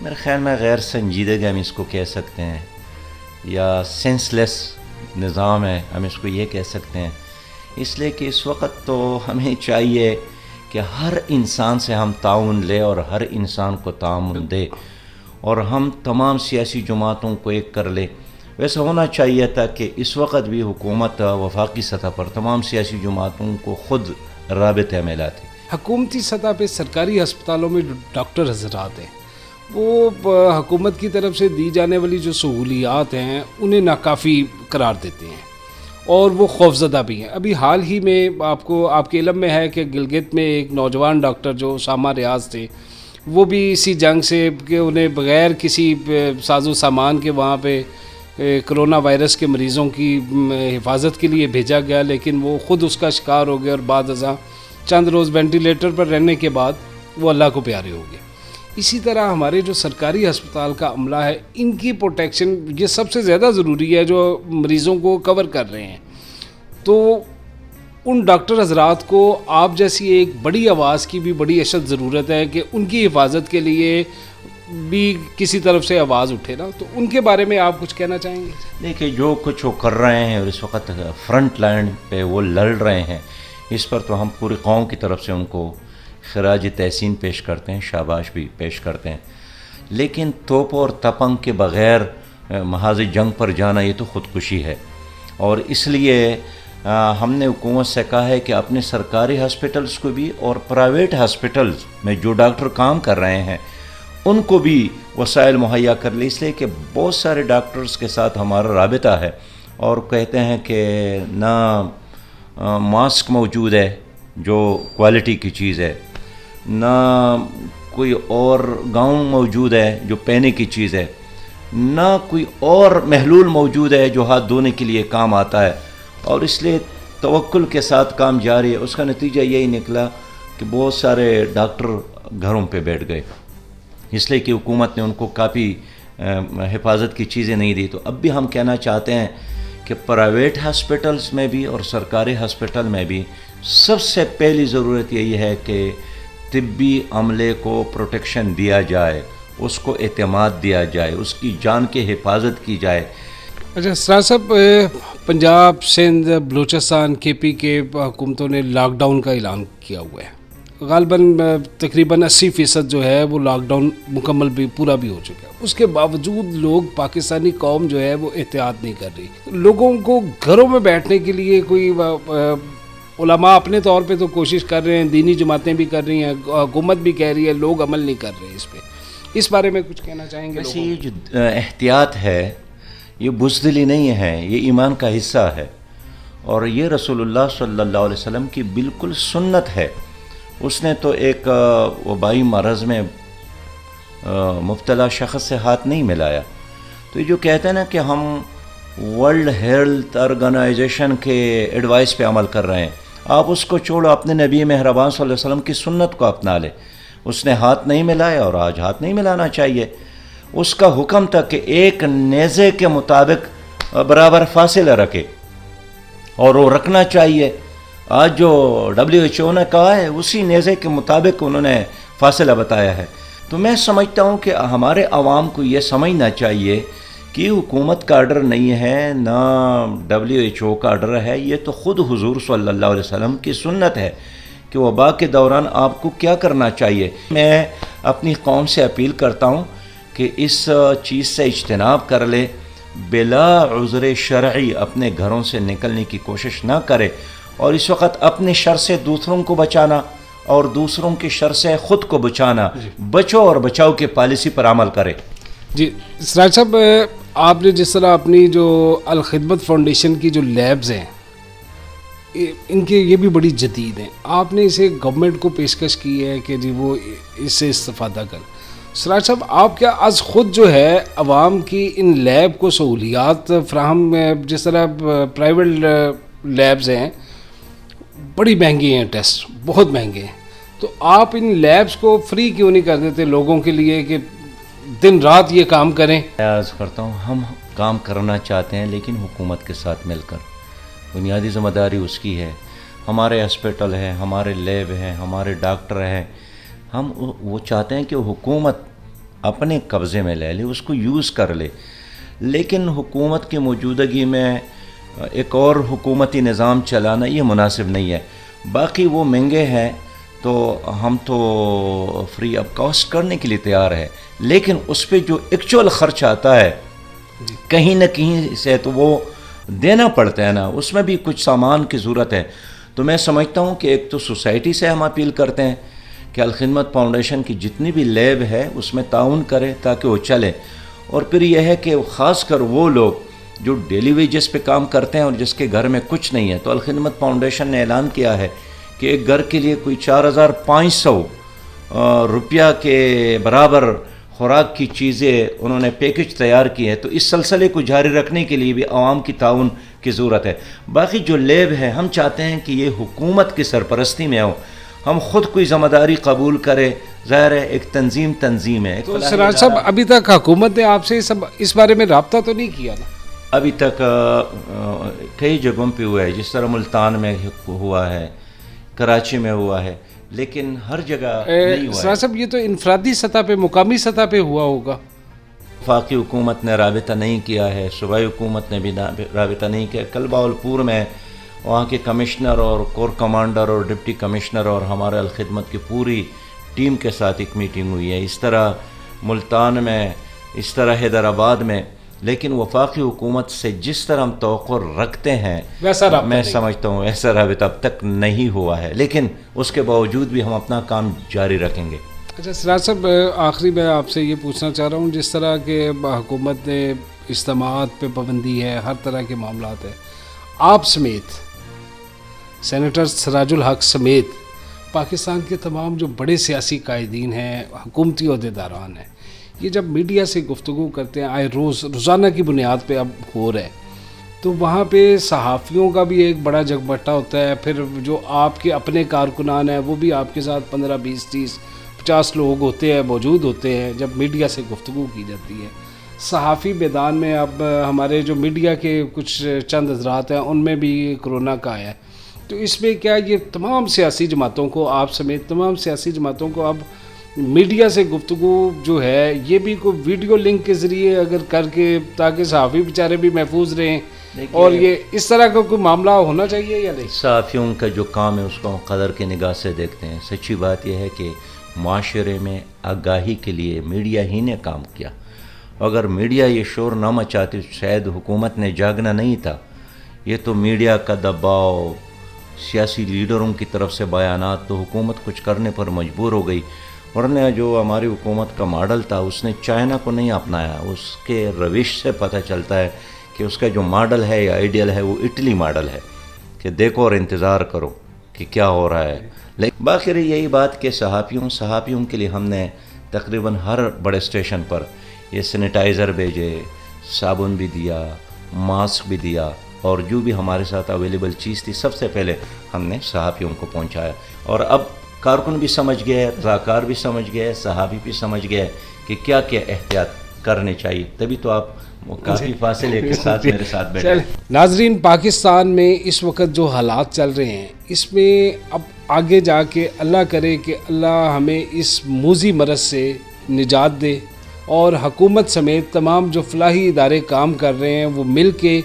میرے خیال میں غیر سنجیدگی ہم اس کو کہہ سکتے ہیں، یا سینس لیس نظام ہے، ہم اس کو یہ کہہ سکتے ہیں، اس لیے کہ اس وقت تو ہمیں چاہیے کہ ہر انسان سے ہم تعاون لیں اور ہر انسان کو تعاون دے، اور ہم تمام سیاسی جماعتوں کو ایک کر لیں۔ ویسا ہونا چاہیے تھا کہ اس وقت بھی حکومت وفاقی سطح پر تمام سیاسی جماعتوں کو خود رابطے میں لاتی۔ حکومتی سطح پہ سرکاری ہسپتالوں میں جو ڈاکٹر حضرات ہیں وہ حکومت کی طرف سے دی جانے والی جو سہولیات ہیں انہیں ناکافی قرار دیتے ہیں اور وہ خوفزدہ بھی ہیں۔ ابھی حال ہی میں آپ کے علم میں ہے کہ گلگت میں ایک نوجوان ڈاکٹر جو اسامہ ریاض تھے، وہ بھی اسی جنگ سے کہ انہیں بغیر کسی ساز و سامان کے وہاں پہ کرونا وائرس کے مریضوں کی حفاظت کے لیے بھیجا گیا، لیکن وہ خود اس کا شکار ہو گیا اور بعد ازاں چند روز وینٹیلیٹر پر رہنے کے بعد وہ اللہ کو پیارے ہو گئے۔ اسی طرح ہمارے جو سرکاری ہسپتال کا عملہ ہے، ان کی پروٹیکشن یہ سب سے زیادہ ضروری ہے جو مریضوں کو کور کر رہے ہیں۔ تو ان ڈاکٹر حضرات کو آپ جیسی ایک بڑی آواز کی بھی بڑی اشد ضرورت ہے کہ ان کی حفاظت کے لیے بھی کسی طرف سے آواز اٹھے نا، تو ان کے بارے میں آپ کچھ کہنا چاہیں گے؟ دیکھیے، جو کچھ وہ کر رہے ہیں اور اس وقت فرنٹ لائن پہ وہ لڑ رہے ہیں، اس پر تو ہم پوری قوم کی طرف سے ان کو خراج تحسین پیش کرتے ہیں، شاباش بھی پیش کرتے ہیں، لیکن توپ اور تپنگ کے بغیر محاذ جنگ پر جانا یہ تو خودکشی ہے۔ اور اس لیے ہم نے حکومت سے کہا ہے کہ اپنے سرکاری ہاسپٹلز کو بھی اور پرائیویٹ ہاسپٹلز میں جو ڈاکٹر کام کر رہے ہیں ان کو بھی وسائل مہیا کر لیں، اس لیے کہ بہت سارے ڈاکٹرز کے ساتھ ہمارا رابطہ ہے اور کہتے ہیں کہ نہ ماسک موجود ہے جو کوالٹی کی چیز ہے، نہ کوئی اور گاؤن موجود ہے جو پہنے کی چیز ہے، نہ کوئی اور محلول موجود ہے جو ہاتھ دھونے کے لیے کام آتا ہے، اور اس لیے توکل کے ساتھ کام جاری ہے۔ اس کا نتیجہ یہی نکلا کہ بہت سارے ڈاکٹر گھروں پہ بیٹھ گئے، اس لیے کہ حکومت نے ان کو کافی حفاظت کی چیزیں نہیں دی۔ تو اب بھی ہم کہنا چاہتے ہیں کہ پرائیویٹ ہاسپٹلز میں بھی اور سرکاری ہاسپٹل میں بھی سب سے پہلی ضرورت یہی ہے کہ طبی عملے کو پروٹیکشن دیا جائے، اس کو اعتماد دیا جائے، اس کی جان کی حفاظت کی جائے۔ اچھا سراج صاحب، پنجاب، سندھ، بلوچستان، کے پی کے حکومتوں نے لاک ڈاؤن کا اعلان کیا ہوا ہے، غالباً تقریباً 80% جو ہے وہ لاک ڈاؤن مکمل بھی پورا بھی ہو چکا ہے۔ اس کے باوجود لوگ، پاکستانی قوم جو ہے وہ احتیاط نہیں کر رہی۔ لوگوں کو گھروں میں بیٹھنے کے لیے کوئی علماء اپنے طور پہ تو کوشش کر رہے ہیں، دینی جماعتیں بھی کر رہی ہیں، حکومت بھی کہہ رہی ہے، لوگ عمل نہیں کر رہے اس پہ۔ اس بارے میں کچھ کہنا چاہیں گے؟ ویسے یہ جو احتیاط ہے یہ بزدلی نہیں ہے، یہ ایمان کا حصہ ہے، اور یہ رسول اللہ صلی اللہ علیہ وسلم کی بالکل سنت ہے۔ اس نے تو ایک وبائی مرض میں مبتلا شخص سے ہاتھ نہیں ملایا۔ تو یہ جو کہتے ہیں نا کہ ہم ورلڈ ہیلتھ آرگنائزیشن کے ایڈوائس پہ عمل کر رہے ہیں، آپ اس کو چھوڑو، اپنے نبی مہربان صلی اللہ علیہ وسلم کی سنت کو اپنا لے۔ اس نے ہاتھ نہیں ملایا اور آج ہاتھ نہیں ملانا چاہیے۔ اس کا حکم تھا کہ ایک نیزے کے مطابق برابر فاصلہ رکھے، اور وہ رکھنا چاہیے۔ آج جو WHO نے کہا ہے اسی نیزے کے مطابق انہوں نے فاصلہ بتایا ہے۔ تو میں سمجھتا ہوں کہ ہمارے عوام کو یہ سمجھنا چاہیے کہ حکومت کا آرڈر نہیں ہے، نہ WHO کا آرڈر ہے، یہ تو خود حضور صلی اللہ علیہ وسلم کی سنت ہے کہ وبا کے دوران آپ کو کیا کرنا چاہیے۔ میں اپنی قوم سے اپیل کرتا ہوں کہ اس چیز سے اجتناب کر لے، بلا عذر شرعی اپنے گھروں سے نکلنے کی کوشش نہ کرے، اور اس وقت اپنے شر سے دوسروں کو بچانا اور دوسروں کے شر سے خود کو بچانا، بچو اور بچاؤ کے پالیسی پر عمل کرے۔ جی سراج صاحب، آپ نے جس طرح اپنی جو الخدمت فاؤنڈیشن کی جو لیبز ہیں ان کے یہ بھی بڑی جدید ہیں، آپ نے اسے گورنمنٹ کو پیشکش کی ہے کہ جی وہ اس سے استفادہ کر۔ سراج صاحب، آپ کیا از خود جو ہے عوام کی ان لیب کو سہولیات فراہم، جس طرح پرائیویٹ لیبز ہیں بڑی مہنگی ہیں، ٹیسٹ بہت مہنگے ہیں، تو آپ ان لیبز کو فری کیوں نہیں کر دیتے لوگوں کے لیے کہ دن رات یہ کام کریں؟ میں عرض کرتا ہوں، ہم کام کرنا چاہتے ہیں لیکن حکومت کے ساتھ مل کر، بنیادی ذمہ داری اس کی ہے۔ ہمارے ہاسپٹل ہے، ہمارے لیب ہیں، ہمارے ڈاکٹر ہیں، ہم وہ چاہتے ہیں کہ حکومت اپنے قبضے میں لے لے، اس کو یوز کر لے، لیکن حکومت کی موجودگی میں ایک اور حکومتی نظام چلانا یہ مناسب نہیں ہے۔ باقی وہ مہنگے ہیں تو ہم تو فری آف کاسٹ کرنے کے لیے تیار ہے، لیکن اس پہ جو ایکچوئل خرچ آتا ہے کہیں نہ کہیں سے تو وہ دینا پڑتا ہے نا، اس میں بھی کچھ سامان کی ضرورت ہے۔ تو میں سمجھتا ہوں کہ ایک تو سوسائٹی سے ہم اپیل کرتے ہیں کہ الخدمت فاؤنڈیشن کی جتنی بھی لیب ہے اس میں تعاون کرے تاکہ وہ چلے، اور پھر یہ ہے کہ خاص کر وہ لوگ جو ڈیلی ویجز پہ کام کرتے ہیں اور جس کے گھر میں کچھ نہیں ہے، تو الخدمت فاؤنڈیشن نے اعلان کیا ہے کہ ایک گھر کے لیے کوئی 4500 روپیہ کے برابر خوراک کی چیزیں انہوں نے پیکج تیار کی ہے۔ تو اس سلسلے کو جاری رکھنے کے لیے بھی عوام کی تعاون کی ضرورت ہے۔ باقی جو لیب ہے ہم چاہتے ہیں کہ یہ حکومت کی سرپرستی میں ہو، ہم خود کوئی ذمہ داری قبول کرے، ظاہر ہے ایک تنظیم ہے۔ تو سراج صاحب ابھی تک حکومت نے آپ سے اس بارے میں رابطہ تو نہیں کیا نا؟ ابھی تک کئی جگہوں پہ ہوا ہے، جس طرح ملتان میں ہوا ہے، کراچی میں ہوا ہے، لیکن ہر جگہ نہیں ہوا ہے۔ سراج صاحب یہ تو انفرادی سطح پہ، مقامی سطح پہ ہوا ہوگا۔ وفاقی حکومت نے رابطہ نہیں کیا ہے، صوبائی حکومت نے بھی رابطہ نہیں کیا۔ کل بہاولپور میں وہاں کے کمشنر اور کور کمانڈر اور ڈپٹی کمشنر اور ہمارے الخدمت کی پوری ٹیم کے ساتھ ایک میٹنگ ہوئی ہے، اس طرح ملتان میں، اس طرح حیدرآباد میں، لیکن وفاقی حکومت سے جس طرح ہم توقع رکھتے ہیں میں سمجھتا ہوں ایسا رابطہ اب تک نہیں ہوا ہے، لیکن اس کے باوجود بھی ہم اپنا کام جاری رکھیں گے۔ اچھا سراج صاحب، آخری میں آپ سے یہ پوچھنا چاہ رہا ہوں، جس طرح کہ حکومت نے اجتماعات پہ پابندی ہے، ہر طرح کے معاملات ہیں، آپ سمیت سینیٹر سراج الحق سمیت پاکستان کے تمام جو بڑے سیاسی قائدین ہیں، حکومتی عہدیداران ہیں، یہ جب میڈیا سے گفتگو کرتے ہیں، آئے روزانہ کی بنیاد پہ اب ہو رہا ہے، تو وہاں پہ صحافیوں کا بھی ایک بڑا جگبٹا ہوتا ہے، پھر جو آپ کے اپنے کارکنان ہیں وہ بھی آپ کے ساتھ 15 20 30 50 لوگ ہوتے ہیں، موجود ہوتے ہیں جب میڈیا سے گفتگو کی جاتی ہے۔ صحافی میدان میں اب ہمارے جو میڈیا کے کچھ چند حضرات ہیں ان میں بھی کرونا کا آیا ہے، تو اس میں کیا یہ تمام سیاسی جماعتوں کو، آپ سمیت تمام سیاسی جماعتوں کو اب میڈیا سے گفتگو جو ہے یہ بھی کوئی ویڈیو لنک کے ذریعے اگر کر کے، تاکہ صحافی بیچارے بھی محفوظ رہیں، اور یہ اس طرح کا کوئی معاملہ ہونا چاہیے یا نہیں؟ صحافیوں کا جو کام ہے اس کو ہم قدر کی نگاہ سے دیکھتے ہیں۔ سچی بات یہ ہے کہ معاشرے میں آگاہی کے لیے میڈیا ہی نے کام کیا، اگر میڈیا یہ شور نہ مچاتی شاید حکومت نے جاگنا نہیں تھا۔ یہ تو میڈیا کا دباؤ، سیاسی لیڈروں کی طرف سے بیانات، تو حکومت کچھ کرنے پر مجبور ہو گئی، ورنہ جو ہماری حکومت کا ماڈل تھا اس نے چائنا کو نہیں اپنایا۔ اس کے روش سے پتہ چلتا ہے کہ اس کا جو ماڈل ہے یا آئیڈیل ہے وہ اٹلی ماڈل ہے، کہ دیکھو اور انتظار کرو کہ کیا ہو رہا ہے۔ لیکن باقی رہی یہی بات کہ صحافیوں کے لیے ہم نے تقریباً ہر بڑے اسٹیشن پر یہ سینیٹائزر بھیجے، صابن بھی دیا، ماسک بھی دیا، اور جو بھی ہمارے ساتھ اویلیبل چیز تھی سب سے پہلے ہم نے صحافیوں کو پہنچایا۔ اور اب کارکن بھی سمجھ گئے، رضاکار بھی سمجھ گئے، صحافی بھی سمجھ گئے کہ کیا کیا احتیاط کرنے چاہیے، تبھی تو آپ کافی فاصلے کے ساتھ میرے ساتھ بیٹھے۔ ناظرین، پاکستان میں اس وقت جو حالات چل رہے ہیں اس میں اب آگے جا کے اللہ کرے کہ اللہ ہمیں اس موذی مرض سے نجات دے، اور حکومت سمیت تمام جو فلاحی ادارے کام کر رہے ہیں وہ مل کے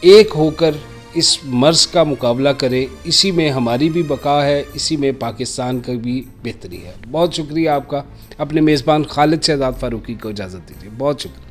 ایک ہو کر اس مرض کا مقابلہ کرے۔ اسی میں ہماری بھی بقا ہے، اسی میں پاکستان کا بھی بہتری ہے۔ بہت شکریہ آپ کا۔ اپنے میزبان خالد شہزاد فاروقی کو اجازت دیجیے، بہت شکریہ۔